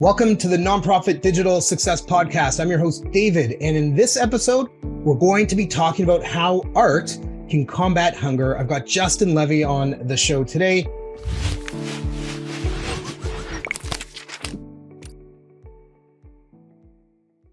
Welcome to the Nonprofit Digital Success Podcast. I'm your host, David, and in this episode, we're going to be talking about how art can combat hunger. I've got Justin Levy on the show today.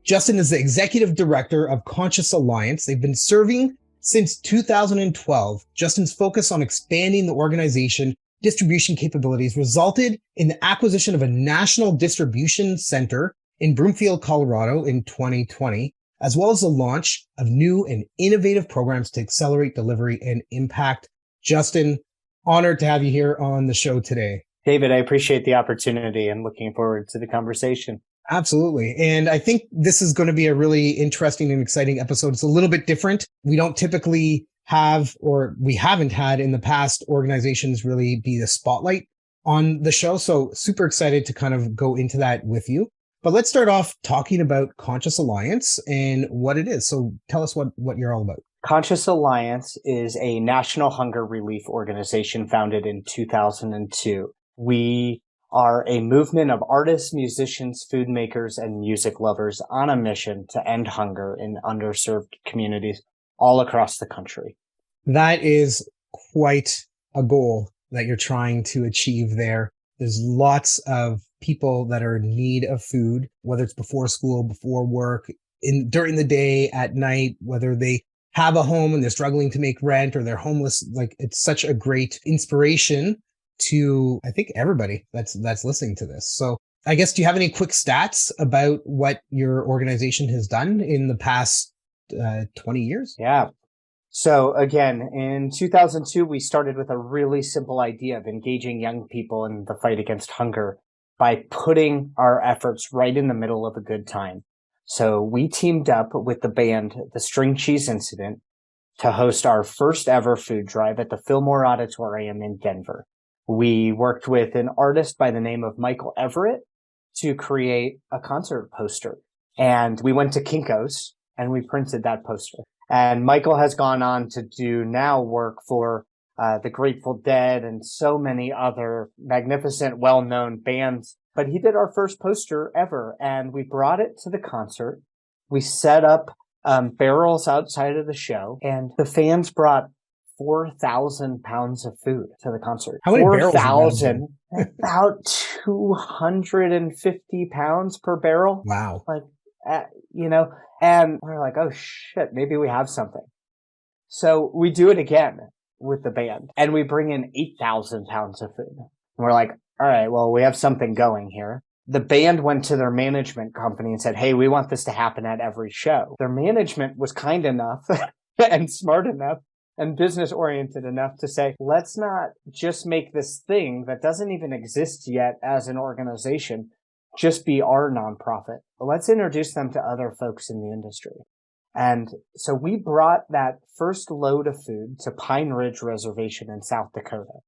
Justin is the executive director of Conscious Alliance. They've been serving since 2012. Justin's focus on expanding the organization distribution capabilities resulted in the acquisition of a national distribution center in Broomfield, Colorado in 2020, as well as the launch of new and innovative programs to accelerate delivery and impact. Justin, honored to have you here on the show today. David, I appreciate the opportunity and looking forward to the conversation. Absolutely. And I think this is going to be a really interesting and exciting episode. It's a little bit different. We don't typically have, or we haven't had in the past, organizations really be the spotlight on the show. So super excited to kind of go into that with you. But let's start off talking about Conscious Alliance and what it is. So tell us what you're all about. Conscious Alliance is a national hunger relief organization founded in 2002. We are a movement of artists, musicians, food makers, and music lovers on a mission to end hunger in underserved communities all across the country. That is quite a goal that you're trying to achieve there. There's lots of people that are in need of food, whether it's before school, before work, during the day, at night, whether they have a home and they're struggling to make rent or they're homeless. Like, it's such a great inspiration to, I think, everybody that's listening to this. So I guess, do you have any quick stats about what your organization has done in the past 20 years? Yeah. So again, in 2002, we started with a really simple idea of engaging young people in the fight against hunger by putting our efforts right in the middle of a good time. So we teamed up with the band, the String Cheese Incident, to host our first ever food drive at the Fillmore Auditorium in Denver. We worked with an artist by the name of Michael Everett to create a concert poster. And we went to Kinko's and we printed that poster. And Michael has gone on to do now work for the Grateful Dead and so many other magnificent, well-known bands. But he did our first poster ever, and we brought it to the concert. We set up barrels outside of the show, and the fans brought 4,000 pounds of food to the concert. How many barrels? 4,000, about 250 pounds per barrel. Wow. And we're like, oh shit, maybe we have something. So we do it again with the band and we bring in 8,000 pounds of food. And we're like, all right, well, we have something going here. The band went to their management company and said, hey, we want this to happen at every show. Their management was kind enough and smart enough and business oriented enough to say, let's not just make this thing that doesn't even exist yet as an organization just be our nonprofit. Let's introduce them to other folks in the industry. And so we brought that first load of food to Pine Ridge Reservation in South Dakota.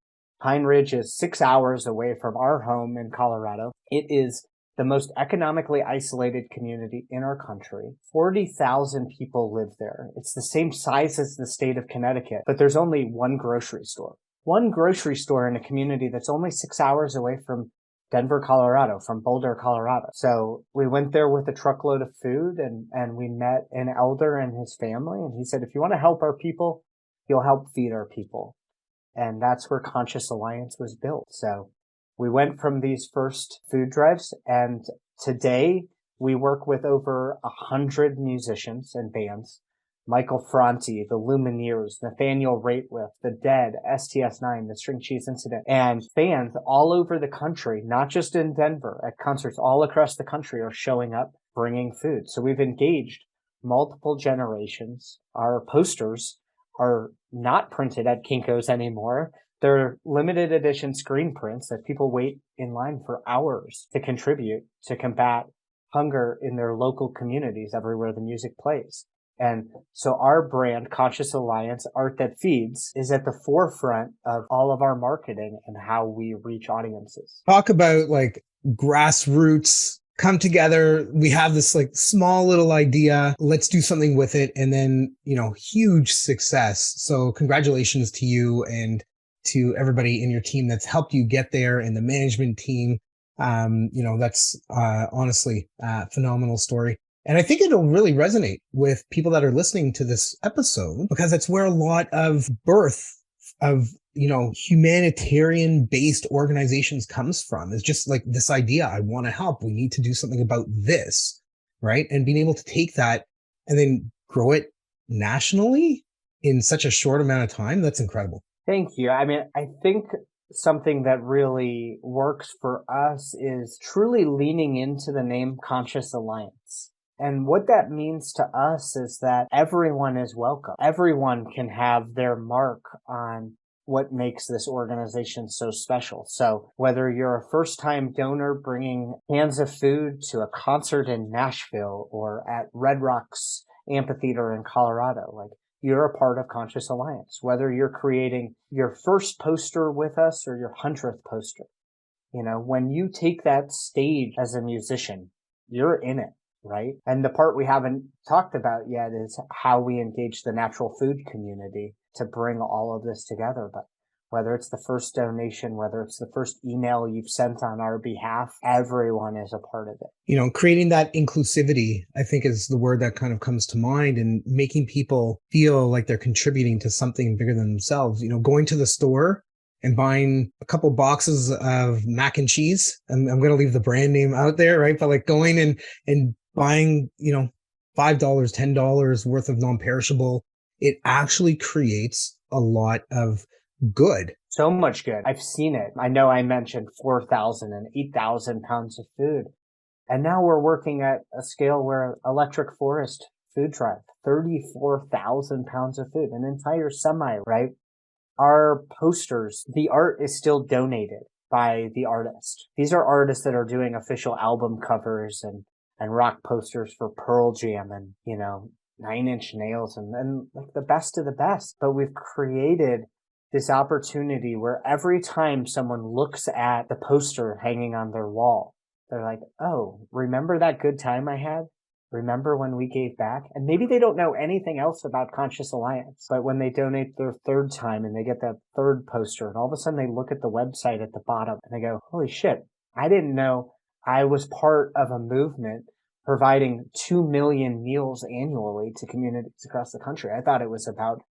Pine Ridge is 6 hours away from our home in Colorado. It is the most economically isolated community in our country. 40,000 people live there. It's the same size as the state of Connecticut, but there's only one grocery store. One grocery store in a community that's only 6 hours away from Denver, Colorado, from Boulder, Colorado. So we went there with a truckload of food and we met an elder and his family. And he said, if you want to help our people, you'll help feed our people. And that's where Conscious Alliance was built. So we went from these first food drives, and today we work with over 100 musicians and bands. Michael Franti, the Lumineers, Nathaniel Rateliff, the Dead, STS9, the String Cheese Incident, and fans all over the country, not just in Denver, at concerts all across the country are showing up, bringing food. So we've engaged multiple generations. Our posters are not printed at Kinko's anymore. They're limited edition screen prints that people wait in line for hours to contribute to combat hunger in their local communities everywhere the music plays. And so our brand, Conscious Alliance, Art That Feeds, is at the forefront of all of our marketing and how we reach audiences. Talk about like grassroots come together. We have this like small little idea. Let's do something with it. And then, huge success. So congratulations to you and to everybody in your team that's helped you get there and the management team. That's honestly a phenomenal story. And I think it'll really resonate with people that are listening to this episode because that's where a lot of birth of, humanitarian based organizations comes from. It's just like this idea, I want to help. We need to do something about this, right? And being able to take that and then grow it nationally in such a short amount of time, that's incredible. Thank you. I mean, I think something that really works for us is truly leaning into the name Conscious Alliance. And what that means to us is that everyone is welcome. Everyone can have their mark on what makes this organization so special. So whether you're a first-time donor bringing cans of food to a concert in Nashville or at Red Rocks Amphitheater in Colorado, like, you're a part of Conscious Alliance. Whether you're creating your first poster with us or your 100th poster, when you take that stage as a musician, you're in it, right? And the part we haven't talked about yet is how we engage the natural food community to bring all of this together. But whether it's the first donation, whether it's the first email you've sent on our behalf, everyone is a part of it. Creating that inclusivity, I think, is the word that kind of comes to mind, and making people feel like they're contributing to something bigger than themselves. Going to the store and buying a couple boxes of mac and cheese. I'm going to leave the brand name out there, right? But like going and buying, $5, $10 worth of non-perishable, it actually creates a lot of good. So much good. I've seen it. I know I mentioned 4,000 and 8,000 pounds of food. And now we're working at a scale where Electric Forest Food Drive, 34,000 pounds of food, an entire semi, right? Our posters, the art is still donated by the artist. These are artists that are doing official album covers and rock posters for Pearl Jam and, Nine Inch Nails and like the best of the best. But we've created this opportunity where every time someone looks at the poster hanging on their wall, they're like, oh, remember that good time I had? Remember when we gave back? And maybe they don't know anything else about Conscious Alliance, but when they donate their third time and they get that third poster, and all of a sudden they look at the website at the bottom and they go, holy shit, I didn't know I was part of a movement providing 2 million meals annually to communities across the country. I thought it was about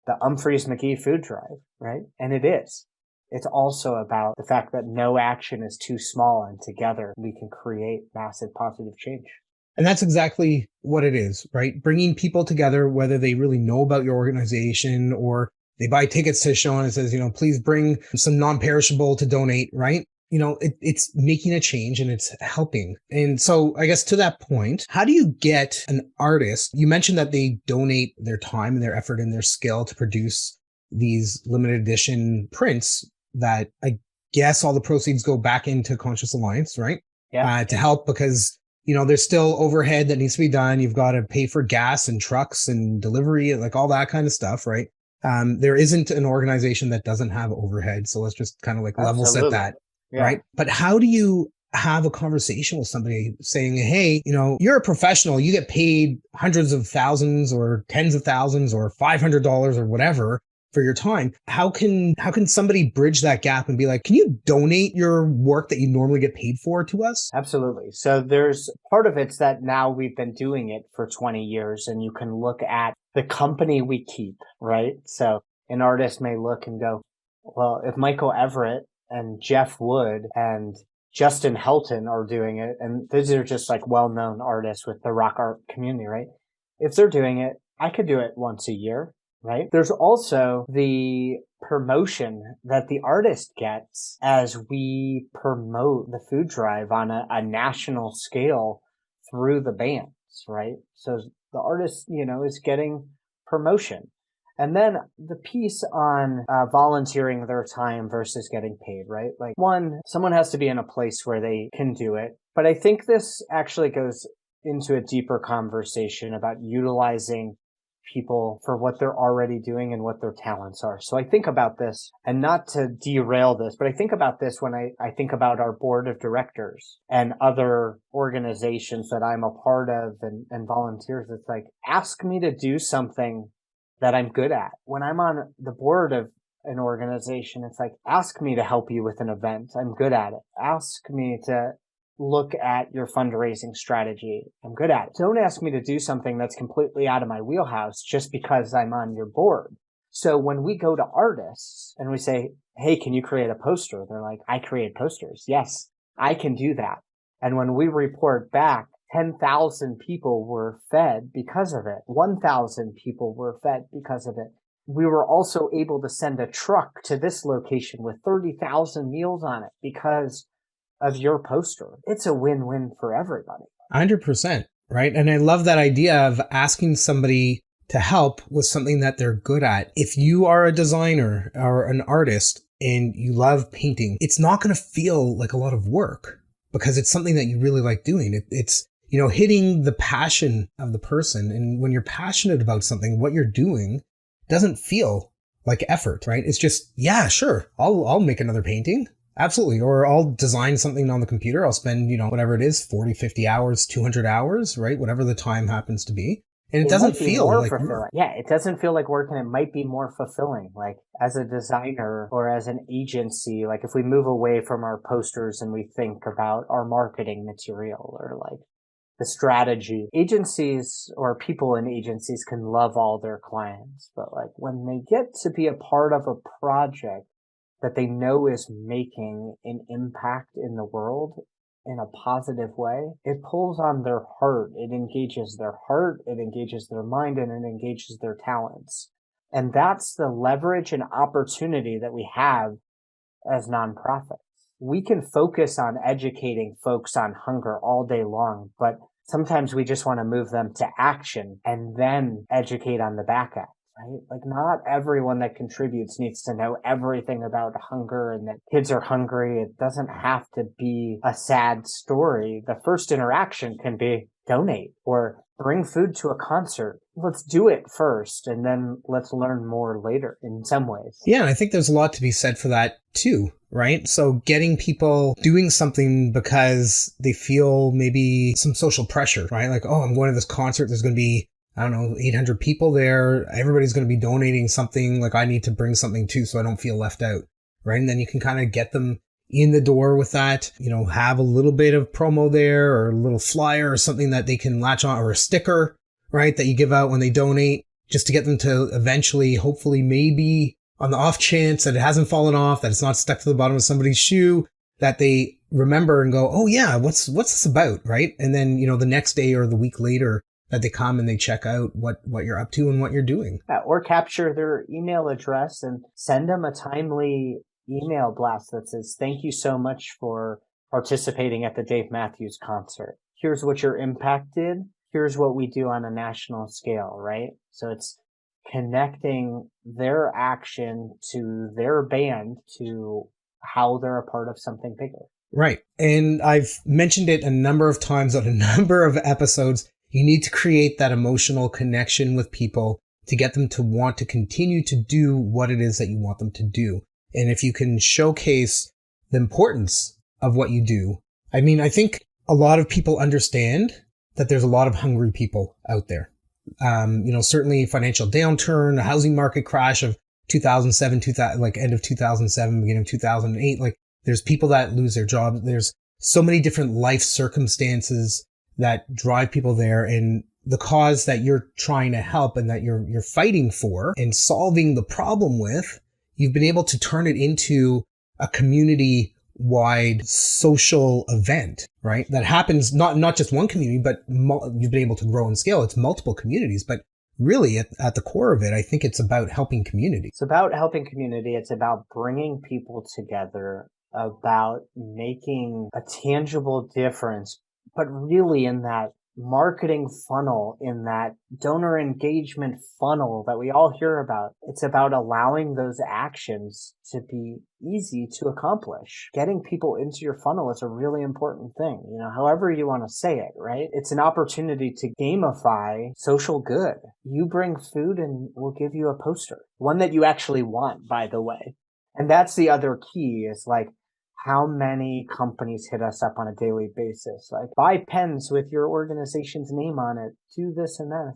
the Humphreys McGee food drive, right? And it is. It's also about the fact that no action is too small, and together we can create massive positive change. And that's exactly what it is, right? Bringing people together, whether they really know about your organization or they buy tickets to a show and it says, please bring some non-perishable to donate, right? It's making a change and it's helping. And so I guess to that point, how do you get an artist? You mentioned that they donate their time and their effort and their skill to produce these limited edition prints that I guess all the proceeds go back into Conscious Alliance, right? Yeah. To help because, there's still overhead that needs to be done. You've got to pay for gas and trucks and delivery and like all that kind of stuff, right? There isn't an organization that doesn't have overhead. So let's just kind of like level set that. Yeah. Right. But how do you have a conversation with somebody saying, hey, you're a professional, you get paid hundreds of thousands or tens of thousands or $500 or whatever for your time. How can somebody bridge that gap and be like, can you donate your work that you normally get paid for to us? Absolutely. So there's part of it's that now we've been doing it for 20 years and you can look at the company we keep, right? So an artist may look and go, well, if Michael Everett and Jeff Wood and Justin Helton are doing it, and these are just like well-known artists with the rock art community, right? If they're doing it, I could do it once a year, right? There's also the promotion that the artist gets as we promote the food drive on a national scale through the bands, right? So the artist, is getting promotion. And then the piece on volunteering their time versus getting paid, right? Like, one, someone has to be in a place where they can do it. But I think this actually goes into a deeper conversation about utilizing people for what they're already doing and what their talents are. So I think about this, and not to derail this, but I think about this when I think about our board of directors and other organizations that I'm a part of and volunteers. It's like, ask me to do something that I'm good at. When I'm on the board of an organization. It's like, ask me to help you with an event. I'm good at it. Ask me to look at your fundraising strategy. I'm good at it. Don't ask me to do something that's completely out of my wheelhouse just because I'm on your board. So when we go to artists and we say, hey, can you create a poster? They're like, I create posters. Yes, I can do that. And when we report back, 10,000 people were fed because of it. 1,000 people were fed because of it. We were also able to send a truck to this location with 30,000 meals on it because of your poster. It's a win-win for everybody. 100%, right? And I love that idea of asking somebody to help with something that they're good at. If you are a designer or an artist and you love painting, it's not going to feel like a lot of work because it's something that you really like doing. It's, hitting the passion of the person. And when you're passionate about something, what you're doing doesn't feel like effort, right? It's just, yeah, sure. I'll make another painting. Absolutely. Or I'll design something on the computer. I'll spend, whatever it is, 40, 50 hours, 200 hours, right? Whatever the time happens to be. And it doesn't feel like work. Yeah, it doesn't feel like work, and it might be more fulfilling. Like as a designer or as an agency, like if we move away from our posters and we think about our marketing material or like the strategy, agencies or people in agencies can love all their clients, but like when they get to be a part of a project that they know is making an impact in the world in a positive way, it pulls on their heart. It engages their heart, it engages their mind, and it engages their talents. And that's the leverage and opportunity that we have as nonprofits. We can focus on educating folks on hunger all day long, but sometimes we just want to move them to action and then educate on the back end. Right? Like not everyone that contributes needs to know everything about hunger and that kids are hungry. It doesn't have to be a sad story. The first interaction can be donate or bring food to a concert. Let's do it first and then let's learn more later in some ways. Yeah, and I think there's a lot to be said for that too, right? So getting people doing something because they feel maybe some social pressure, right? Like, oh, I'm going to this concert. There's going to be 800 people there. Everybody's going to be donating something. Like I need to bring something too, so I don't feel left out. Right. And then you can kind of get them in the door with that, have a little bit of promo there or a little flyer or something that they can latch on, or a sticker, right, that you give out when they donate, just to get them to eventually, hopefully, maybe on the off chance that it hasn't fallen off, that it's not stuck to the bottom of somebody's shoe, that they remember and go, oh yeah, what's this about? Right. And then, the next day or the week later, that they come and they check out what you're up to and what you're doing. Or capture their email address and send them a timely email blast that says, thank you so much for participating at the Dave Matthews concert. Here's what your impact did. Here's what we do on a national scale, right? So it's connecting their action to their band to how they're a part of something bigger. Right. And I've mentioned it a number of times on a number of episodes. You need to create that emotional connection with people to get them to want to continue to do what it is that you want them to do. And if you can showcase the importance of what you do, I think a lot of people understand that there's a lot of hungry people out there. Certainly financial downturn, a housing market crash of 2007, end of 2007, beginning of 2008. Like there's people that lose their jobs. There's so many different life circumstances that drive people there, and the cause that you're trying to help and that you're fighting for and solving the problem with, you've been able to turn it into a community-wide social event, right? That happens not just one community, but you've been able to grow and scale. It's multiple communities, but really at the core of it, I think it's about helping community. It's about helping community. It's about bringing people together, about making a tangible difference, but really in that marketing funnel, in that donor engagement funnel that we all hear about. It's about allowing those actions to be easy to accomplish. Getting people into your funnel is a really important thing, however you want to say it, right? It's an opportunity to gamify social good. You bring food and we'll give you a poster, one that you actually want, by the way. And that's the other key is like, how many companies hit us up on a daily basis? Like, buy pens with your organization's name on it, do this and that.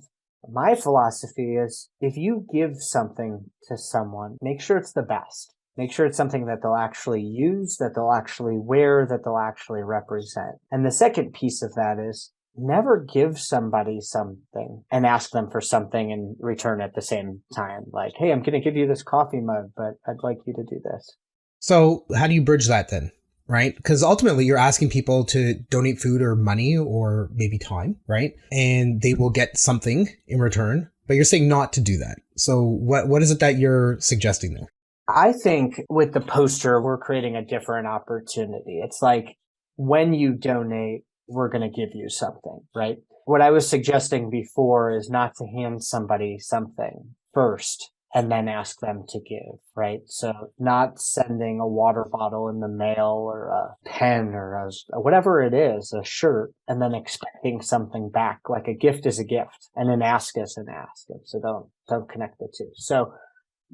My philosophy is if you give something to someone, make sure it's the best. Make sure it's something that they'll actually use, that they'll actually wear, that they'll actually represent. And the second piece of that is never give somebody something and ask them for something in return at the same time. Like, hey, I'm going to give you this coffee mug, but I'd like you to do this. So how do you bridge that then? Right? Because ultimately you're asking people to donate food or money or maybe time, right? And they will get something in return, but you're saying not to do that. So what is it that you're suggesting there? I think with the poster, we're creating a different opportunity. It's like when you donate, we're going to give you something, right? What I was suggesting before is not to hand somebody something first and then ask them to give, right? So not sending a water bottle in the mail or a pen or whatever it is, a shirt, and then expecting something back. Like a gift is a gift and an ask is an ask. So don't connect the two. So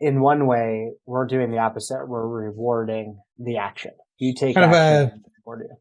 in one way, we're doing the opposite. We're rewarding the action. You take Kind of action, and reward you.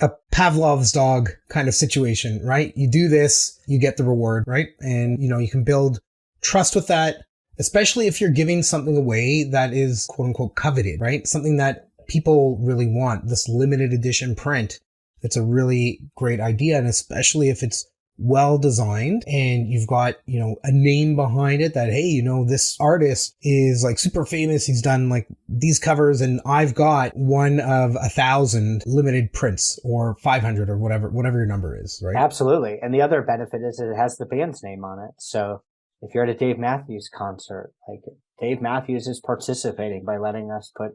a Pavlov's dog kind of situation, right? You do this, you get the reward, right? And, you can build trust with that, especially if you're giving something away that is quote unquote coveted, right? Something that people really want, this limited edition print. It's a really great idea. And especially if it's well designed and you've got, a name behind it that, hey, this artist is like super famous. He's done like these covers and I've got one of 1,000 limited prints or 500 or whatever your number is, right? Absolutely. And the other benefit is it has the band's name on it. So if you're at a Dave Matthews concert, like Dave Matthews is participating by letting us put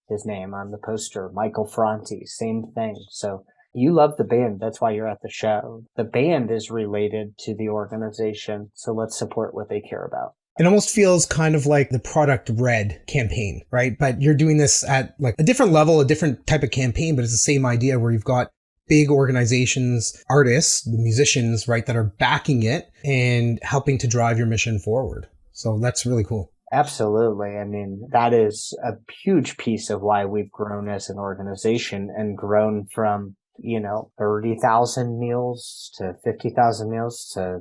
his name on the poster. Michael Franti, same thing. So you love the band. That's why you're at the show. The band is related to the organization. So let's support what they care about. It almost feels kind of like the Product Red campaign, right? But you're doing this at like a different level, a different type of campaign, but it's the same idea where you've got big organizations, artists, musicians, right, that are backing it and helping to drive your mission forward. So that's really cool. Absolutely. I mean, that is a huge piece of why we've grown as an organization and grown from 30,000 meals to 50,000 meals to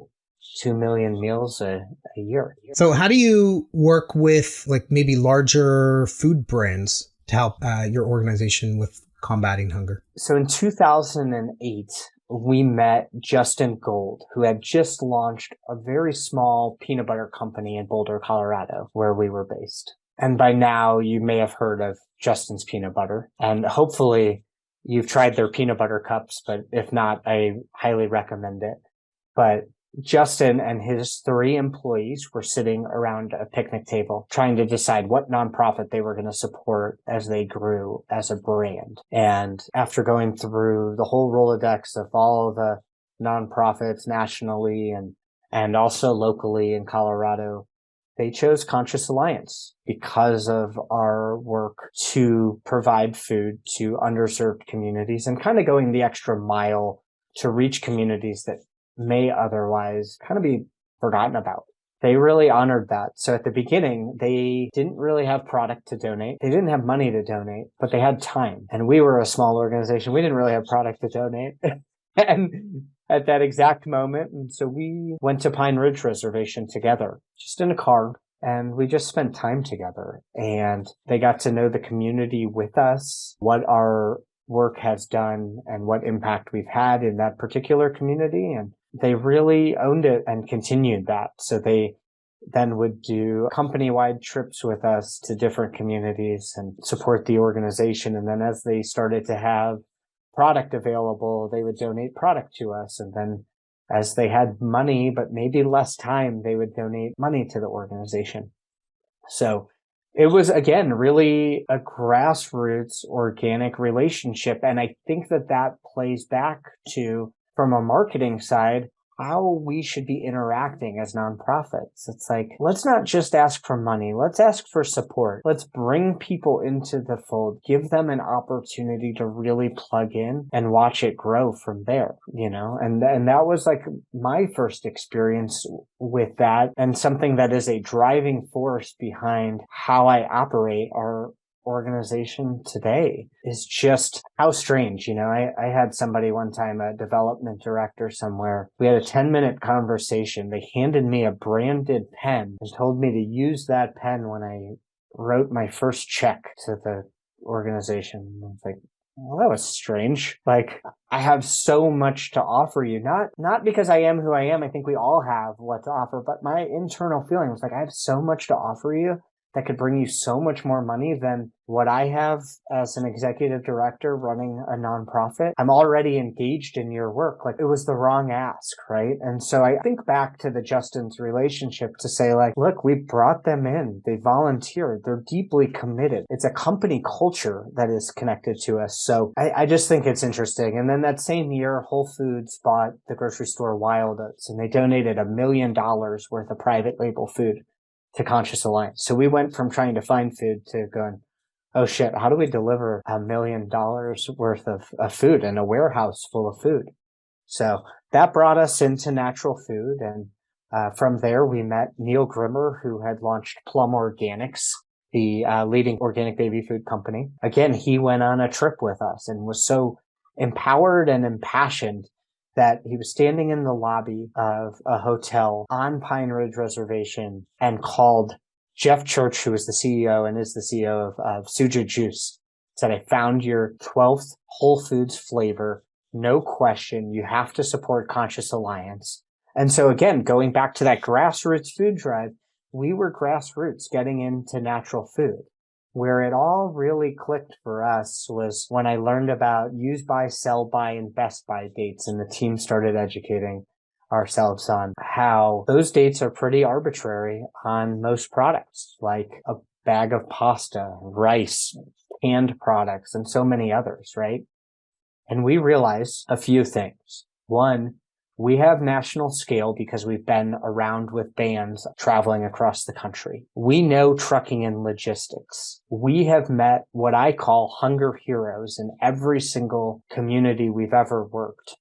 2 million meals a year. So how do you work with like maybe larger food brands to help your organization with combating hunger? So in 2008, we met Justin Gold, who had just launched a very small peanut butter company in Boulder, Colorado, where we were based. And by now you may have heard of Justin's Peanut Butter, and hopefully you've tried their peanut butter cups, but if not, I highly recommend it. But Justin and his 3 employees were sitting around a picnic table trying to decide what nonprofit they were going to support as they grew as a brand. And after going through the whole Rolodex of all the nonprofits nationally and also locally in Colorado, they chose Conscious Alliance because of our work to provide food to underserved communities and kind of going the extra mile to reach communities that may otherwise kind of be forgotten about. They really honored that. So at the beginning, they didn't really have product to donate. They didn't have money to donate, but they had time. And we were a small organization. We didn't really have product to donate. And at that exact moment. And so we went to Pine Ridge Reservation together, just in a car. And we just spent time together and they got to know the community with us, what our work has done and what impact we've had in that particular community. And they really owned it and continued that. So they then would do company-wide trips with us to different communities and support the organization. And then as they started to have product available, they would donate product to us. And then as they had money, but maybe less time, they would donate money to the organization. So it was, again, really a grassroots organic relationship. And I think that plays back to, from a marketing side, how we should be interacting as nonprofits. It's like, let's not just ask for money. Let's ask for support. Let's bring people into the fold, give them an opportunity to really plug in and watch it grow from there, and that was like my first experience with that and something that is a driving force behind how I operate our organization today is just how strange. I had somebody one time, a development director somewhere. We had a 10-minute conversation. They handed me a branded pen and told me to use that pen when I wrote my first check to the organization. I was like, well, that was strange. Like, I have so much to offer you, not because I am who I am. I think we all have what to offer, but my internal feeling was like, I have so much to offer you that could bring you so much more money than what I have as an executive director running a nonprofit. I'm already engaged in your work. Like, it was the wrong ask, right? And so I think back to the Justin's relationship to say, like, look, we brought them in. They volunteered. They're deeply committed. It's a company culture that is connected to us. So I just think it's interesting. And then that same year, Whole Foods bought the grocery store Wild Oats, and they donated $1 million worth of private label food to Conscious Alliance. So we went from trying to find food to going, oh shit, how do we deliver $1 million worth of food in a warehouse full of food? So that brought us into natural food. And from there, we met Neil Grimmer, who had launched Plum Organics, the leading organic baby food company. Again, he went on a trip with us and was so empowered and impassioned that he was standing in the lobby of a hotel on Pine Ridge Reservation and called Jeff Church, who was the CEO and is the CEO of Suja Juice, said, I found your 12th Whole Foods flavor. No question. You have to support Conscious Alliance. And so again, going back to that grassroots food drive, we were grassroots getting into natural food. Where it all really clicked for us was when I learned about use by, sell by, and best by dates, and the team started educating ourselves on how those dates are pretty arbitrary on most products, like a bag of pasta, rice, canned products, and so many others, right? And we realized a few things. One, we have national scale because we've been around with bands traveling across the country. We know trucking and logistics. We have met what I call hunger heroes in every single community we've ever worked.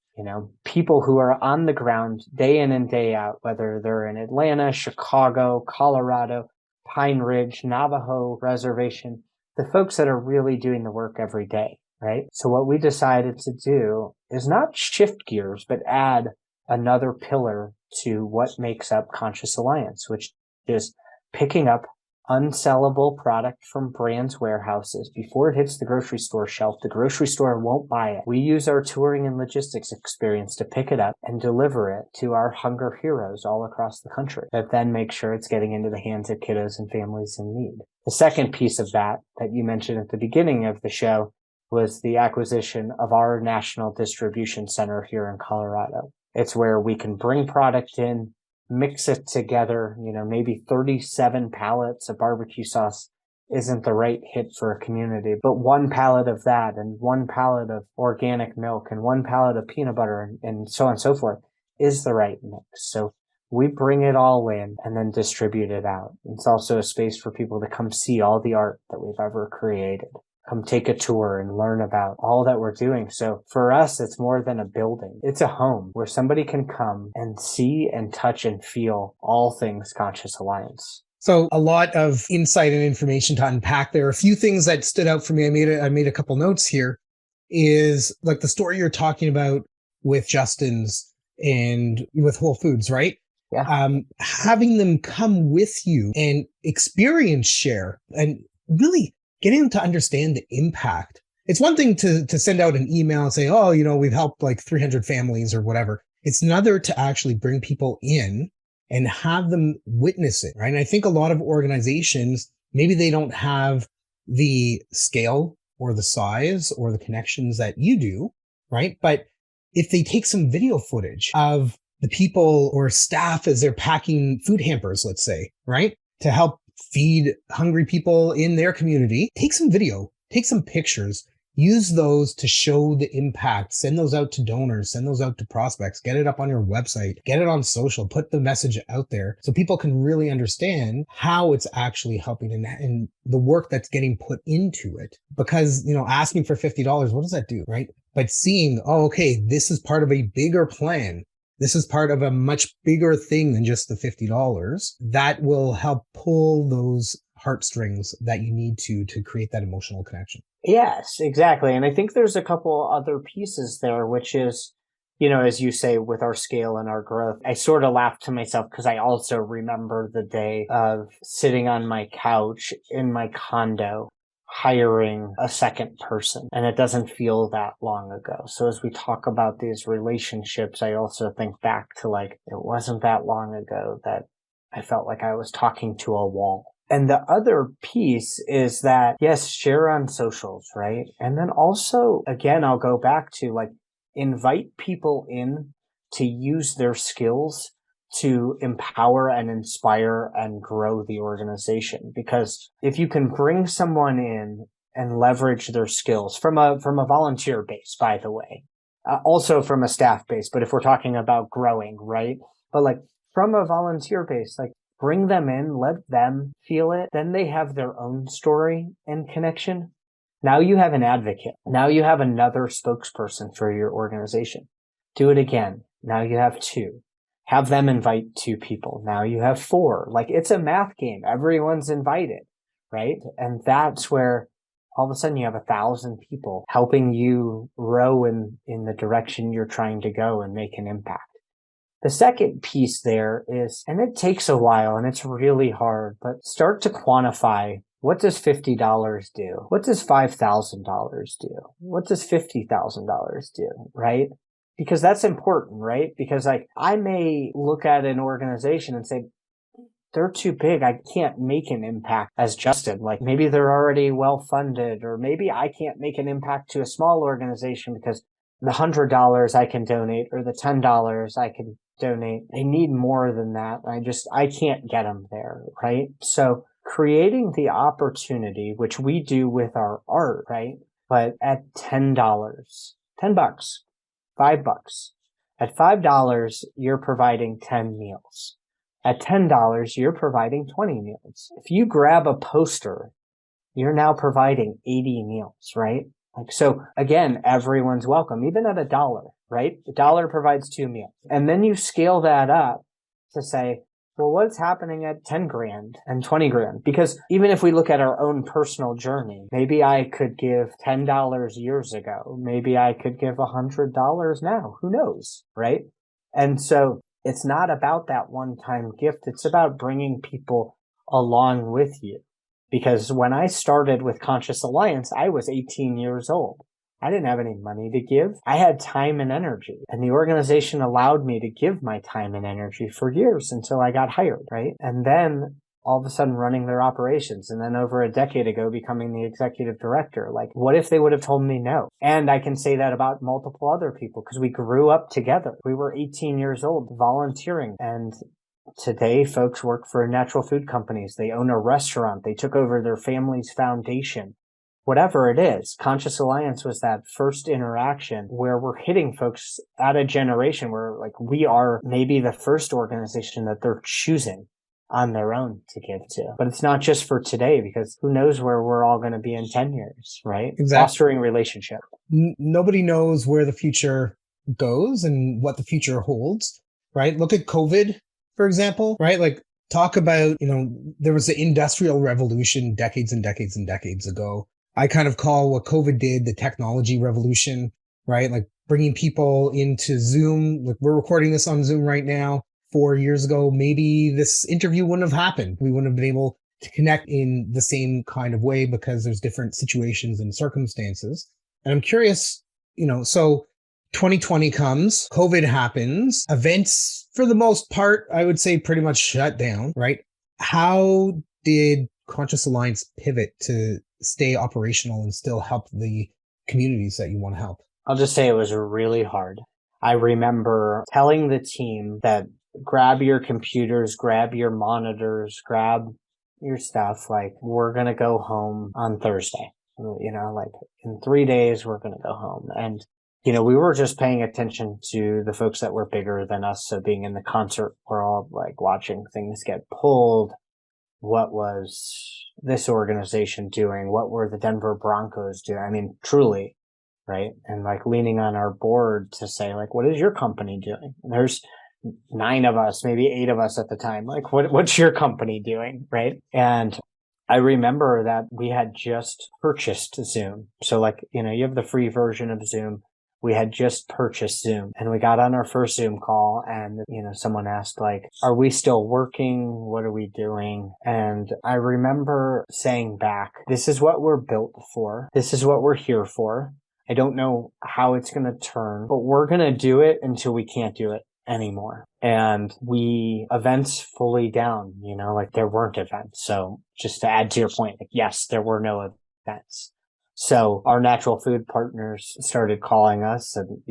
People who are on the ground day in and day out, whether they're in Atlanta, Chicago, Colorado, Pine Ridge, Navajo Reservation, the folks that are really doing the work every day, right? So what we decided to do is not shift gears, but add another pillar to what makes up Conscious Alliance, which is picking up unsellable product from brands' warehouses before it hits the grocery store shelf. The grocery store won't buy it. We use our touring and logistics experience to pick it up and deliver it to our hunger heroes all across the country that then make sure it's getting into the hands of kiddos and families in need. The second piece of that you mentioned at the beginning of the show was the acquisition of our national distribution center here in Colorado. It's where we can bring product in, mix it together. Maybe 37 pallets of barbecue sauce isn't the right hit for a community, but one pallet of that and one pallet of organic milk and one pallet of peanut butter and so on and so forth is the right mix. So we bring it all in and then distribute it out. It's also a space for people to come see all the art that we've ever created. Come take a tour and learn about all that we're doing. So for us, it's more than a building. It's a home where somebody can come and see and touch and feel all things Conscious Alliance. So a lot of insight and information to unpack there. A few things that stood out for me, I made a couple notes here, is like the story you're talking about with Justin's and with Whole Foods, right? Yeah. Having them come with you and experience share and really getting them to understand the impact. It's one thing to send out an email and say, oh, we've helped like 300 families or whatever. It's another to actually bring people in and have them witness it, right? And I think a lot of organizations, maybe they don't have the scale or the size or the connections that you do, right? But if they take some video footage of the people or staff as they're packing food hampers, let's say, right? To help feed hungry people in their community, take some video, take some pictures, use those to show the impact, send those out to donors, send those out to prospects, get it up on your website, get it on social, put the message out there so people can really understand how it's actually helping and the work that's getting put into it. Because, asking for $50, what does that do, right? But seeing, oh, okay, this is part of a bigger plan. This is part of a much bigger thing than just the $50 that will help pull those heartstrings that you need to create that emotional connection. Yes, exactly. And I think there's a couple other pieces there, which is, as you say, with our scale and our growth, I sort of laughed to myself because I also remember the day of sitting on my couch in my condo, hiring a second person. And it doesn't feel that long ago. So as we talk about these relationships, I also think back to like, it wasn't that long ago that I felt like I was talking to a wall. And the other piece is that, yes, share on socials, right? And then also, again, I'll go back to like invite people in to use their skills to empower and inspire and grow the organization. Because if you can bring someone in and leverage their skills from a volunteer base, by the way, also from a staff base, but if we're talking about growing, right? But like from a volunteer base, like bring them in, let them feel it. Then they have their own story and connection. Now you have an advocate. Now you have another spokesperson for your organization. Do it again. Now you have two. Have them invite two people. Now you have four. Like it's a math game. Everyone's invited, right? And that's where all of a sudden you have 1,000 people helping you row in the direction you're trying to go and make an impact. The second piece there is, and it takes a while and it's really hard, but start to quantify, what does $50 do? What does $5,000 do? What does $50,000 do? Right? Because that's important, right? Because like I may look at an organization and say, they're too big. I can't make an impact as Justin. Like maybe they're already well funded, or maybe I can't make an impact to a small organization because the $100 I can donate or the $10 I can donate. They need more than that. I can't get them there, right? So creating the opportunity, which we do with our art, right? But at $10, $10, $5. At $5, you're providing 10 meals. At $10, you're providing 20 meals. If you grab a poster, you're now providing 80 meals, right? Like, so again, everyone's welcome, even at $1, right? $1 provides 2 meals. And then you scale that up to say, well, what's happening at 10 grand and 20 grand? Because even if we look at our own personal journey, maybe I could give $10 years ago. Maybe I could give $100 now. Who knows, right? And so it's not about that one-time gift. It's about bringing people along with you. Because when I started with Conscious Alliance, I was 18 years old. I didn't have any money to give. I had time and energy. And the organization allowed me to give my time and energy for years until I got hired, right? And then all of a sudden running their operations. And then over a decade ago, becoming the executive director. Like, what if they would have told me no? And I can say that about multiple other people because we grew up together. We were 18 years old volunteering, and today, folks work for natural food companies. They own a restaurant. They took over their family's foundation. Whatever it is, Conscious Alliance was that first interaction where we're hitting folks at a generation where like we are maybe the first organization that they're choosing on their own to give to. But it's not just for today, because who knows where we're all going to be in 10 years, right? Exactly. Fostering relationship. Nobody knows where the future goes and what the future holds, right? Look at COVID, for example, right? Like talk about, there was the Industrial Revolution decades and decades and decades ago. I kind of call what COVID did the technology revolution, right? Like bringing people into Zoom. Like we're recording this on Zoom right now. 4 years ago, maybe this interview wouldn't have happened. We wouldn't have been able to connect in the same kind of way because there's different situations and circumstances. And I'm curious, so 2020 comes, COVID happens, events for the most part, I would say pretty much shut down, right? How did Conscious Alliance pivot to stay operational and still help the communities that you want to help? I'll just say it was really hard. I remember telling the team that grab your computers, grab your monitors, grab your stuff. Like, we're going to go home on Thursday. Like in 3 days, we're going to go home. And, we were just paying attention to the folks that were bigger than us. So being in the concert world, like watching things get pulled. What was this organization doing? What were the Denver Broncos doing? I mean, truly, right? And like leaning on our board to say, like, what is your company doing? And there's 9 of us, maybe 8 of us at the time. Like, what's your company doing? Right. And I remember that we had just purchased Zoom. So like, you have the free version of Zoom. We had just purchased Zoom and we got on our first Zoom call and, someone asked like, are we still working? What are we doing? And I remember saying back, this is what we're built for. This is what we're here for. I don't know how it's going to turn, but we're going to do it until we can't do it anymore. And events fully down, like there weren't events. So just to add to your point, like, yes, there were no events. So our natural food partners started calling us and,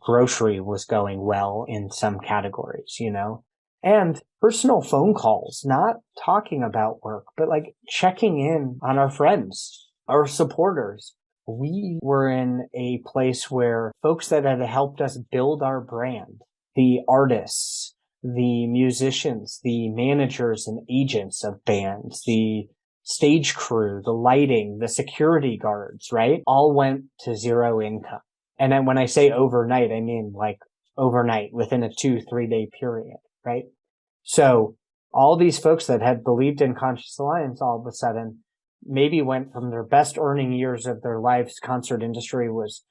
grocery was going well in some categories, and personal phone calls, not talking about work, but like checking in on our friends, our supporters. We were in a place where folks that had helped us build our brand, the artists, the musicians, the managers and agents of bands, the stage crew, the lighting, the security guards, right? All went to zero income. And then when I say overnight, I mean like overnight within a 2-3 day period, right? So all these folks that had believed in Conscious Alliance all of a sudden maybe went from their best earning years of their lives. Concert industry was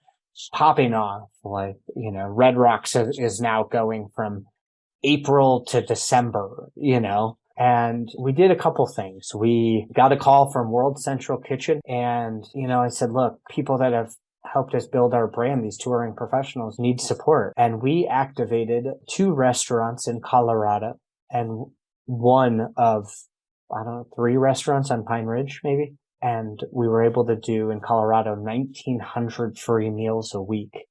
popping off. Like, Red Rocks is now going from April to December, and we did a couple things. We got a call from World Central Kitchen and, I said, look, people that have helped us build our brand, these touring professionals need support. And we activated 2 restaurants in Colorado and one of, 3 restaurants on Pine Ridge, maybe. And we were able to do in Colorado 1,900 free meals a week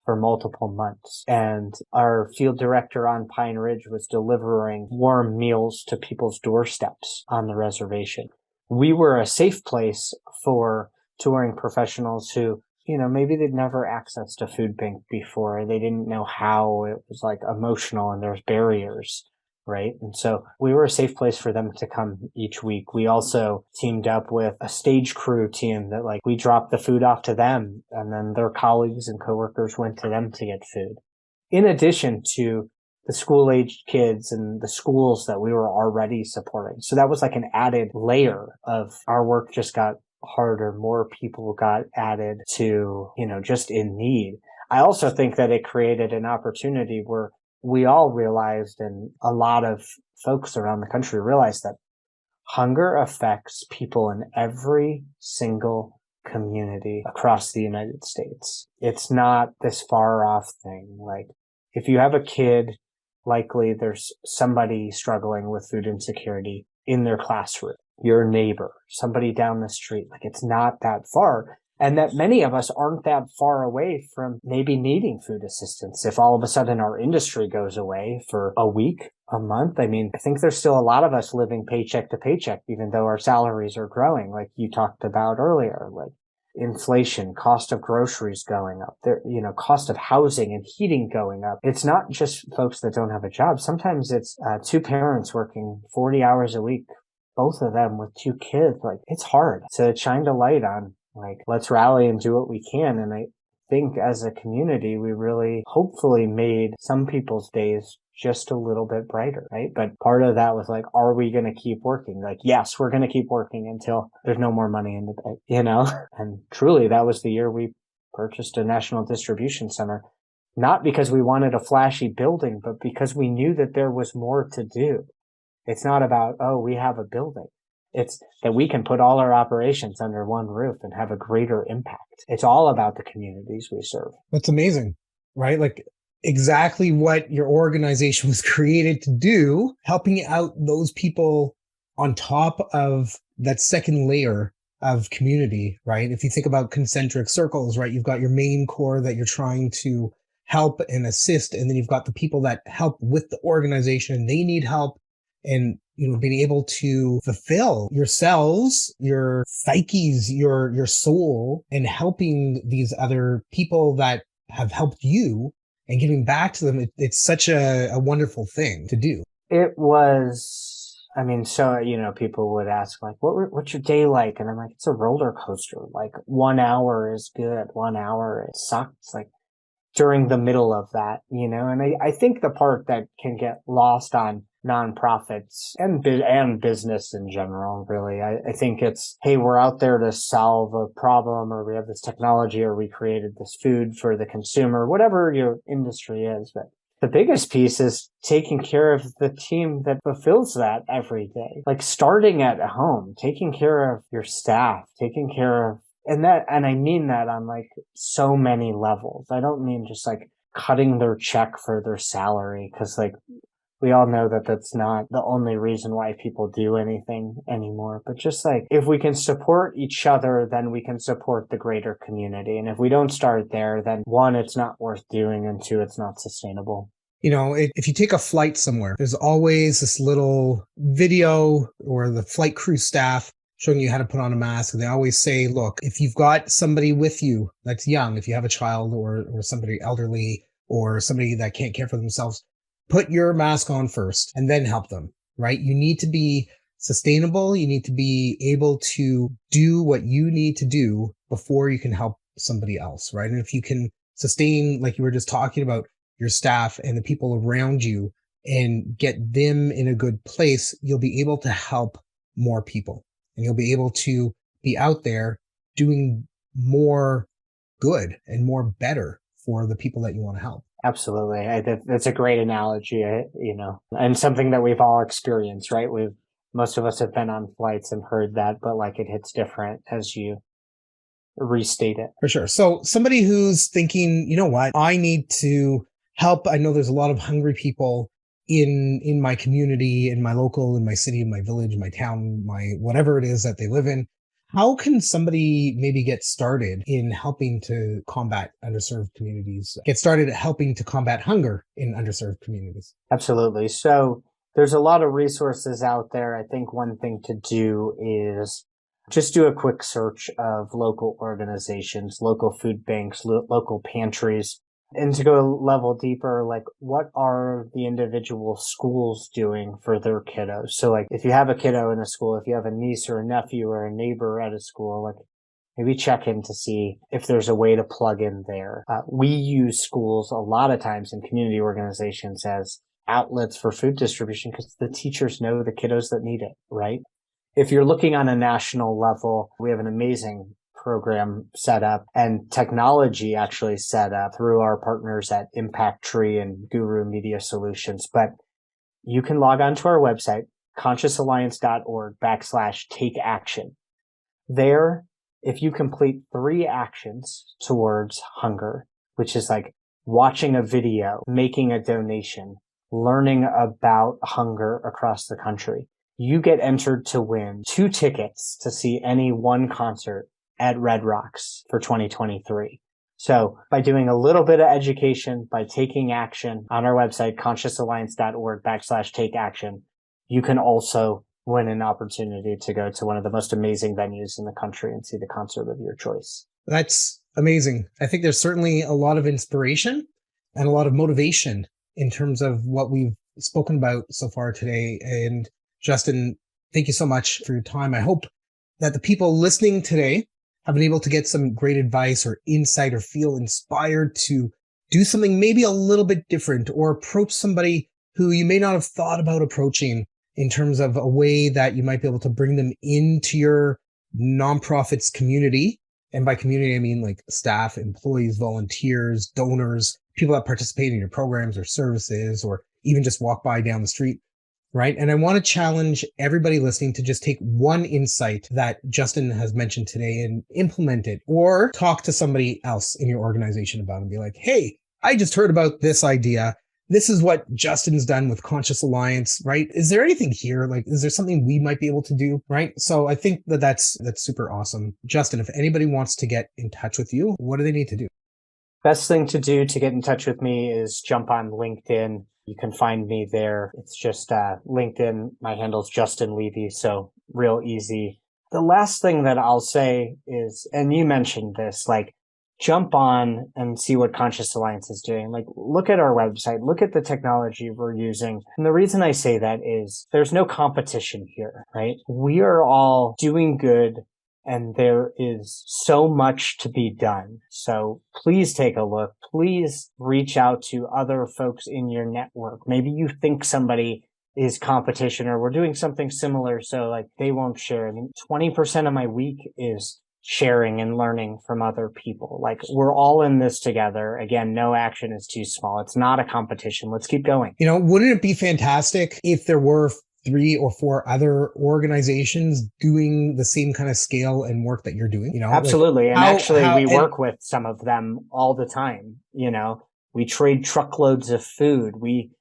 for multiple months. And our field director on Pine Ridge was delivering warm meals to people's doorsteps on the reservation. We were a safe place for touring professionals who, maybe they'd never accessed a food bank before. They didn't know how it was like emotional and there's barriers. Right. And so we were a safe place for them to come each week. We also teamed up with a stage crew team that like we dropped the food off to them and then their colleagues and coworkers went to them to get food. In addition to the school aged kids and the schools that we were already supporting. So that was like an added layer of our work just got harder. More people got added to, just in need. I also think that it created an opportunity where we all realized, and a lot of folks around the country realized, that hunger affects people in every single community across the United States. It's not this far off thing. Like if you have a kid, likely there's somebody struggling with food insecurity in their classroom, your neighbor, somebody down the street. Like it's not that far. And that many of us aren't that far away from maybe needing food assistance. If all of a sudden our industry goes away for a week, a month, I think there's still a lot of us living paycheck to paycheck, even though our salaries are growing, like you talked about earlier, like inflation, cost of groceries going up, there, cost of housing and heating going up. It's not just folks that don't have a job. Sometimes it's 2 parents working 40 hours a week, both of them with 2 kids. Like it's hard. So it shined a light on like, let's rally and do what we can. And I think as a community, we really hopefully made some people's days just a little bit brighter, right? But part of that was like, are we going to keep working? Like, yes, we're going to keep working until there's no more money in the bank, And truly, that was the year we purchased a national distribution center, not because we wanted a flashy building, but because we knew that there was more to do. It's not about, oh, we have a building. It's that we can put all our operations under one roof and have a greater impact. It's all about the communities we serve. That's amazing, right? Like exactly what your organization was created to do, helping out those people on top of that second layer of community, right? If you think about concentric circles, right? You've got your main core that you're trying to help and assist, and then you've got the people that help with the organization. They need help. And being able to fulfill yourselves, your psyches, your soul, and helping these other people that have helped you and giving back to them, it's such a wonderful thing to do. It was, so, people would ask like, what's your day like? And I'm like, it's a roller coaster. Like 1 hour is good. 1 hour, it sucks. Like during the middle of that, and I think the part that can get lost on nonprofits and business in general, really. I think it's, hey, we're out there to solve a problem, or we have this technology, or we created this food for the consumer, whatever your industry is. But the biggest piece is taking care of the team that fulfills that every day. Like starting at home, taking care of your staff, taking care of, and I mean that on like so many levels. I don't mean just like cutting their check for their salary, because like we all know that that's not the only reason why people do anything anymore. But just like, if we can support each other, then we can support the greater community. And if we don't start there, then one, it's not worth doing, and two, it's not sustainable. If you take a flight somewhere, there's always this little video or the flight crew staff showing you how to put on a mask. And they always say, look, if you've got somebody with you that's young, if you have a child or somebody elderly or somebody that can't care for themselves, put your mask on first and then help them, right? You need to be sustainable. You need to be able to do what you need to do before you can help somebody else, right? And if you can sustain, like you were just talking about, your staff and the people around you and get them in a good place, you'll be able to help more people, and you'll be able to be out there doing more good and more better for the people that you want to help. Absolutely. That's a great analogy, and something that we've all experienced, right? Most of us have been on flights and heard that, but like it hits different as you restate it. For sure. So somebody who's thinking, you know what, I need to help. I know there's a lot of hungry people in my community, in my local, in my city, in my village, my town, my whatever it is that they live in. How can somebody maybe get started in helping to combat underserved communities, get started at helping to combat hunger in underserved communities? Absolutely. So there's a lot of resources out there. I think one thing to do is just do a quick search of local organizations, local food banks, local pantries. And to go a level deeper, like what are the individual schools doing for their kiddos? So like if you have a kiddo in a school, if you have a niece or a nephew or a neighbor at a school, like maybe check in to see if there's a way to plug in there. We use schools a lot of times in community organizations as outlets for food distribution because the teachers know the kiddos that need it, right? If you're looking on a national level, we have an amazing program set up and technology actually set up through our partners at Impact Tree and Guru Media Solutions. But you can log on to our website, consciousalliance.org/take action. There, if you complete 3 actions towards hunger, which is like watching a video, making a donation, learning about hunger across the country, you get entered to win 2 tickets to see any one concert at Red Rocks for 2023. So by doing a little bit of education, by taking action on our website, consciousalliance.org/take action, you can also win an opportunity to go to one of the most amazing venues in the country and see the concert of your choice. That's amazing. I think there's certainly a lot of inspiration and a lot of motivation in terms of what we've spoken about so far today. And Justin, thank you so much for your time. I hope that the people listening today have been able to get some great advice or insight or feel inspired to do something maybe a little bit different or approach somebody who you may not have thought about approaching in terms of a way that you might be able to bring them into your nonprofit's community. And by community, I mean like staff, employees, volunteers, donors, people that participate in your programs or services, or even just walk by down the street. Right. And I want to challenge everybody listening to just take one insight that Justin has mentioned today and implement it, or talk to somebody else in your organization about it and be like, hey, I just heard about this idea. This is what Justin's done with Conscious Alliance, right? Is there anything here? Like, is there something we might be able to do? Right. So I think that's super awesome. Justin, if anybody wants to get in touch with you, what do they need to do? Best thing to do to get in touch with me is jump on LinkedIn. You can find me there. It's just LinkedIn. My handle's Justin Levy, so real easy. The last thing that I'll say is, and you mentioned this, like jump on and see what Conscious Alliance is doing. Like look at our website, look at the technology we're using. And the reason I say that is there's no competition here, right? We are all doing good. And there is so much to be done. So please take a look. Please reach out to other folks in your network. Maybe you think somebody is competition, or we're doing something similar. So like they won't share. I mean, 20% of my week is sharing and learning from other people. Like we're all in this together. Again, no action is too small. It's not a competition. Let's keep going. Wouldn't it be fantastic if there were 3 or 4 other organizations doing the same kind of scale and work that you're doing? Absolutely. And actually, we work with some of them all the time. We trade truckloads of food. We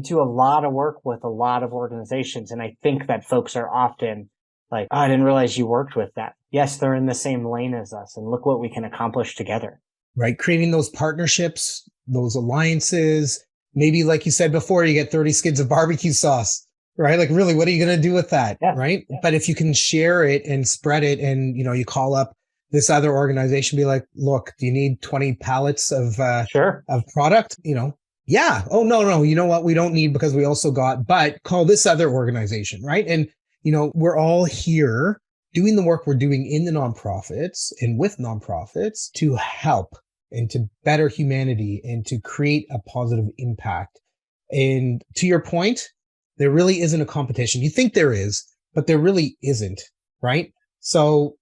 do a lot of work with a lot of organizations. And I think that folks are often like, oh, I didn't realize you worked with that. Yes, they're in the same lane as us. And look what we can accomplish together. Right. Creating those partnerships, those alliances. Maybe like you said before, you get 30 skids of barbecue sauce, right? Like really, what are you going to do with that? Yeah, right. Yeah. But if you can share it and spread it and, you call up this other organization, be like, look, do you need 20 pallets of product? Yeah. Oh, no. You know what? We don't need because we also but call this other organization. Right. And, we're all here doing the work we're doing in the nonprofits and with nonprofits to help and to better humanity and to create a positive impact. And to your point, there really isn't a competition. You think there is, but there really isn't. Right. So,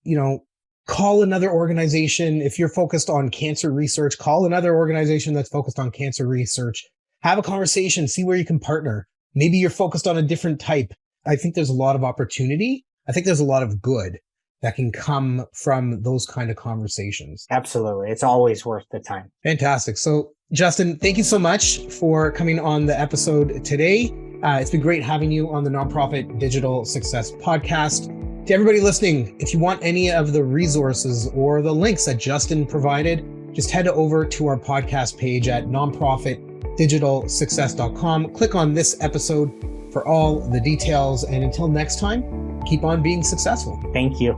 call another organization. If you're focused on cancer research, call another organization that's focused on cancer research. Have a conversation, see where you can partner. Maybe you're focused on a different type. I think there's a lot of opportunity. I think there's a lot of good that can come from those kind of conversations. Absolutely. It's always worth the time. Fantastic. So, Justin, thank you so much for coming on the episode today. It's been great having you on the Nonprofit Digital Success Podcast. To everybody listening, if you want any of the resources or the links that Justin provided, just head over to our podcast page at nonprofitdigitalsuccess.com. Click on this episode for all the details. And until next time, keep on being successful. Thank you.